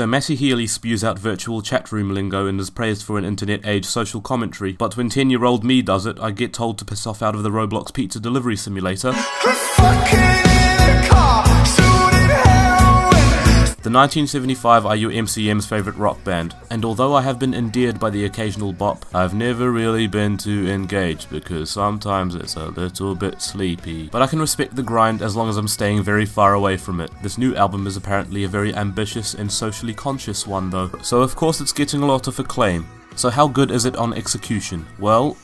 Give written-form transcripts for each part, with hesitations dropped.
So Matty Healy spews out virtual chat room lingo and is praised for an internet age social commentary, but when 10-year-old me does it, I get told to piss off out of the Roblox pizza delivery simulator. The 1975 are your MCM's favourite rock band, and although I have been endeared by the occasional bop, I've never really been too engaged because sometimes it's a little bit sleepy. But I can respect the grind as long as I'm staying very far away from it. This new album is apparently a very ambitious and socially conscious one though, so of course it's getting a lot of acclaim. So how good is it on execution? Well,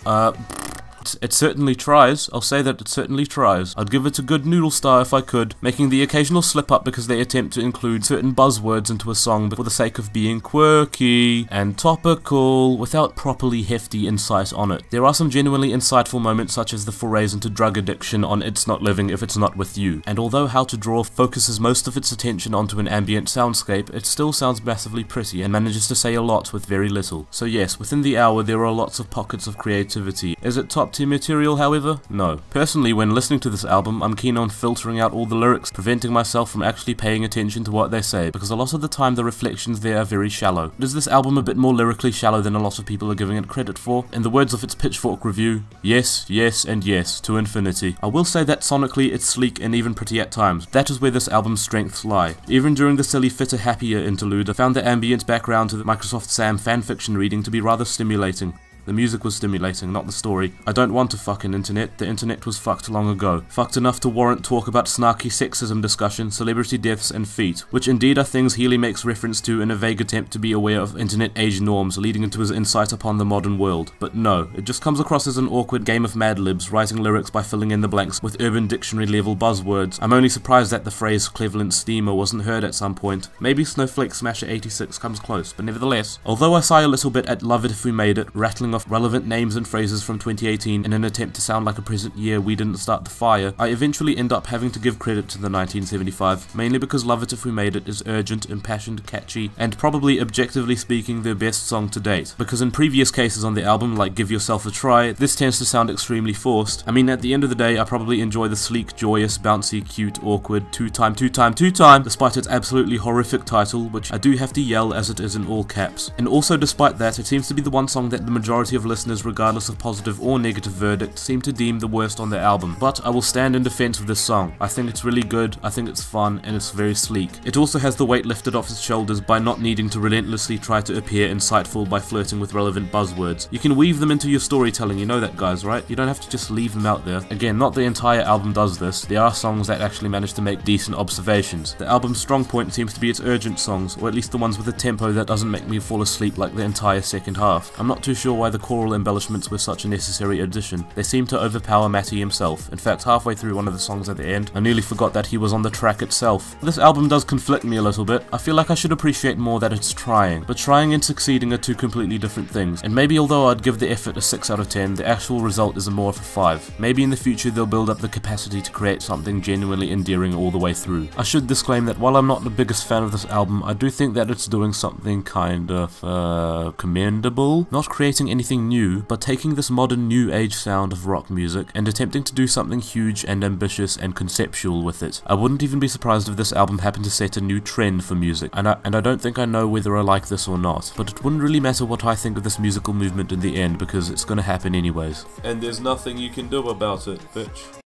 it certainly tries. I'll say that it certainly tries. I'd give it a good noodle star if I could, making the occasional slip up because they attempt to include certain buzzwords into a song for the sake of being quirky and topical without properly hefty insight on it. There are some genuinely insightful moments such as the forays into drug addiction on It's Not Living If It's Not With You, and although How to Draw focuses most of its attention onto an ambient soundscape, it still sounds massively pretty and manages to say a lot with very little. So yes, within the hour there are lots of pockets of creativity. Is it top tier material, however? No. Personally, when listening to this album, I'm keen on filtering out all the lyrics, preventing myself from actually paying attention to what they say, because a lot of the time the reflections there are very shallow. Is this album a bit more lyrically shallow than a lot of people are giving it credit for? In the words of its Pitchfork review, yes, yes, and yes, to infinity. I will say that sonically it's sleek and even pretty at times. That is where this album's strengths lie. Even during the silly Fitter Happier interlude, I found the ambient background to the Microsoft Sam fanfiction reading to be rather stimulating. The music was stimulating, not the story. I don't want a fucking internet. The internet was fucked long ago. Fucked enough to warrant talk about snarky sexism discussion, celebrity deaths, and feet, which indeed are things Healy makes reference to in a vague attempt to be aware of internet age norms, leading into his insight upon the modern world. But no, it just comes across as an awkward game of Mad Libs, writing lyrics by filling in the blanks with Urban Dictionary level buzzwords. I'm only surprised that the phrase Cleveland Steamer wasn't heard at some point. Maybe Snowflake Smasher 86 comes close, but nevertheless. Although I sigh a little bit at Love It If We Made It, rattling off relevant names and phrases from 2018 in an attempt to sound like a present year we didn't start the fire, I eventually end up having to give credit to the 1975, mainly because Love It If We Made It is urgent, impassioned, catchy, and probably objectively speaking their best song to date. Because in previous cases on the album, like Give Yourself a Try, this tends to sound extremely forced. I mean, at the end of the day, I probably enjoy the sleek, joyous, bouncy, cute, awkward, two-time, despite its absolutely horrific title, which I do have to yell as it is in all caps. And also despite that, it seems to be the one song that the majority of listeners, regardless of positive or negative verdict, seem to deem the worst on the album. But I will stand in defense of this song. I think it's really good, I think it's fun, and it's very sleek. It also has the weight lifted off its shoulders by not needing to relentlessly try to appear insightful by flirting with relevant buzzwords. You can weave them into your storytelling, you know that, guys, right? You don't have to just leave them out there. Again, not the entire album does this. There are songs that actually manage to make decent observations. The album's strong point seems to be its urgent songs, or at least the ones with a tempo that doesn't make me fall asleep like the entire second half. I'm not too sure why the choral embellishments were such a necessary addition. They seem to overpower Matty himself. In fact, halfway through one of the songs at the end, I nearly forgot that he was on the track itself. This album does conflict me a little bit. I feel like I should appreciate more that it's trying, but trying and succeeding are two completely different things. And maybe although I'd give the effort a 6 out of 10, the actual result is a more of a 5. Maybe in the future they'll build up the capacity to create something genuinely endearing all the way through. I should disclaim that while I'm not the biggest fan of this album, I do think that it's doing something kind of commendable. Not creating anything new, but taking this modern new age sound of rock music and attempting to do something huge and ambitious and conceptual with it. I wouldn't even be surprised if this album happened to set a new trend for music, and I don't think I know whether I like this or not, but it wouldn't really matter what I think of this musical movement in the end because it's gonna happen anyways. And there's nothing you can do about it, bitch.